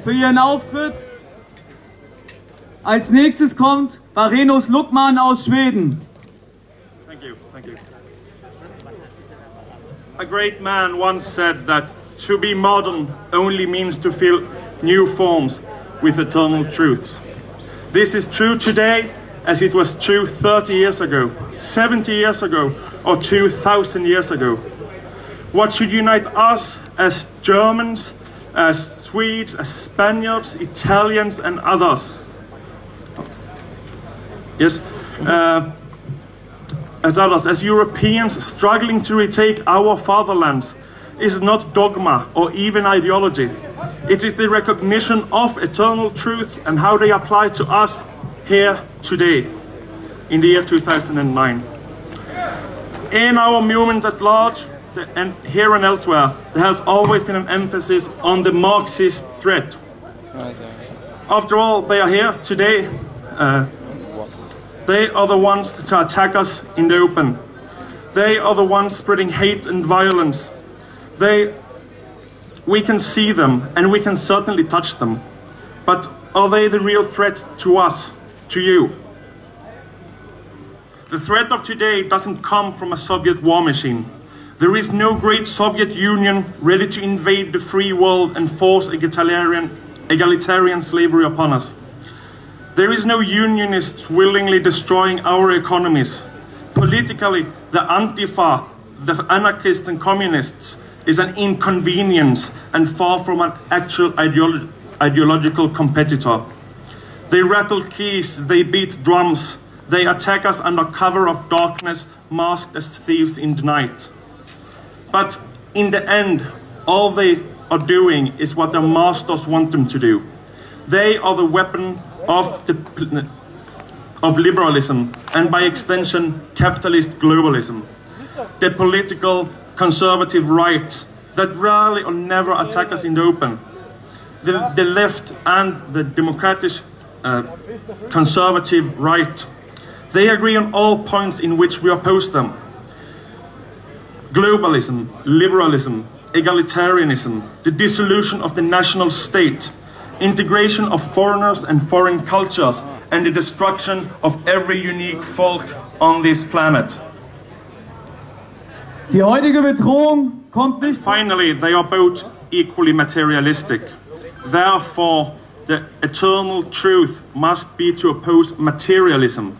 für ihren Auftritt. Als nächstes kommt Varenus Luckmann aus Schweden. Thank you, thank you. A great man once said that to be modern only means to fill new forms with eternal truths. This is true today as it was true 30 years ago, 70 years ago, or 2,000 years ago. What should unite us as Germans, as Swedes, as Spaniards, Italians and others? Yes, as Europeans struggling to retake our fatherlands is not dogma or even ideology. It is the recognition of eternal truth and how they apply to us here today, in the year 2009. In our movement at large, and here and elsewhere, there has always been an emphasis on the Marxist threat. After all, they are here today. They are the ones that attack us in the open. They are the ones spreading hate and violence. We can see them and we can certainly touch them. But are they the real threat to us, to you? The threat of today doesn't come from a Soviet war machine. There is no great Soviet Union ready to invade the free world and force egalitarian slavery upon us. There is no unionists willingly destroying our economies. Politically, the Antifa, the anarchists and communists is an inconvenience and far from an actual ideological competitor. They rattle keys, they beat drums, they attack us under cover of darkness, masked as thieves in the night. But in the end, all they are doing is what their masters want them to do. They are the weapon of liberalism and by extension capitalist globalism. The political conservative right that rarely or never attack us in the open. The left and the democratic conservative right, they agree on all points in which we oppose them. Globalism, liberalism, egalitarianism, the dissolution of the national state, integration of foreigners and foreign cultures, and the destruction of every unique folk on this planet. Die heutige Bedrohung kommt nicht. Finally, they are both equally materialistic. Therefore, the eternal truth must be to oppose materialism.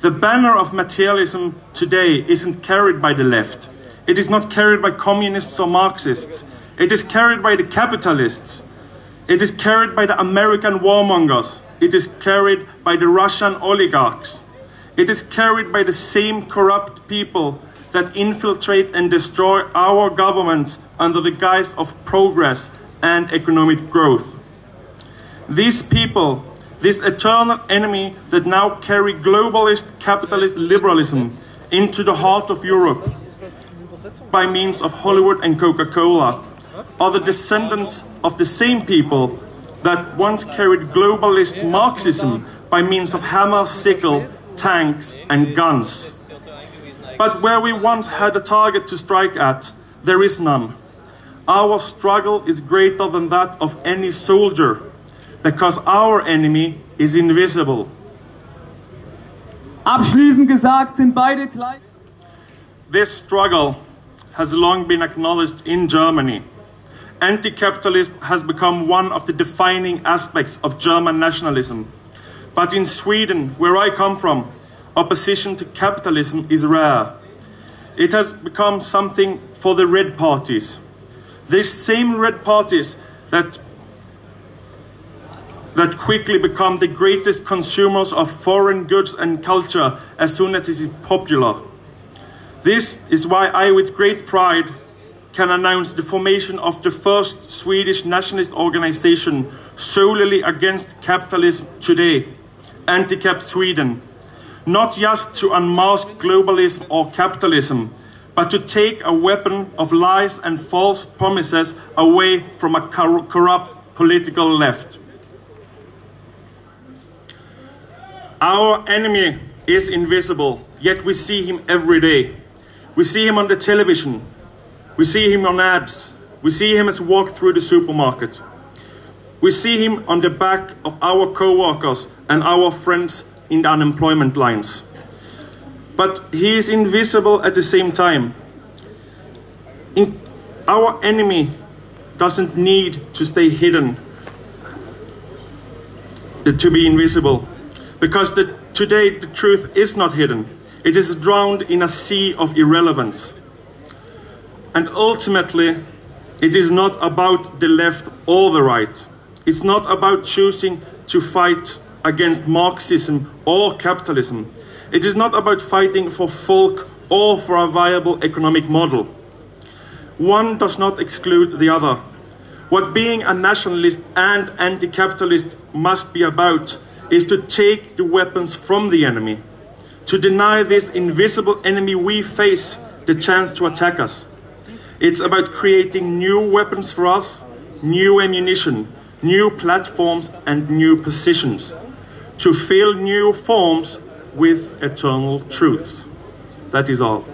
The banner of materialism today isn't carried by the left. It is not carried by communists or Marxists. It is carried by the capitalists. It is carried by the American warmongers. It is carried by the Russian oligarchs. It is carried by the same corrupt people that infiltrate and destroy our governments under the guise of progress and economic growth. These people, this eternal enemy that now carry globalist capitalist liberalism into the heart of Europe by means of Hollywood and Coca-Cola, are the descendants of the same people that once carried globalist Marxism by means of hammer, sickle, tanks and guns. But where we once had a target to strike at, there is none. Our struggle is greater than that of any soldier, because our enemy is invisible. Abschließend gesagt sind beide gleich. This struggle has long been acknowledged in Germany. Anti-capitalism has become one of the defining aspects of German nationalism. But in Sweden, where I come from, opposition to capitalism is rare. It has become something for the red parties. These same red parties that quickly become the greatest consumers of foreign goods and culture as soon as it is popular. This is why I, with great pride, can announce the formation of the first Swedish nationalist organization solely against capitalism today, Anti-Cap Sweden. Not just to unmask globalism or capitalism, but to take a weapon of lies and false promises away from a corrupt political left. Our enemy is invisible, yet we see him every day. We see him on the television. We see him on ads. We see him as we walk through the supermarket. We see him on the back of our co-workers and our friends in the unemployment lines. But he is invisible at the same time. Our enemy doesn't need to stay hidden to be invisible, because today the truth is not hidden. It is drowned in a sea of irrelevance. And ultimately, it is not about the left or the right. It's not about choosing to fight against Marxism or capitalism. It is not about fighting for folk or for a viable economic model. One does not exclude the other. What being a nationalist and anti-capitalist must be about is to take the weapons from the enemy, to deny this invisible enemy we face the chance to attack us. It's about creating new weapons for us, new ammunition, new platforms and new positions, to fill new forms with eternal truths. That is all.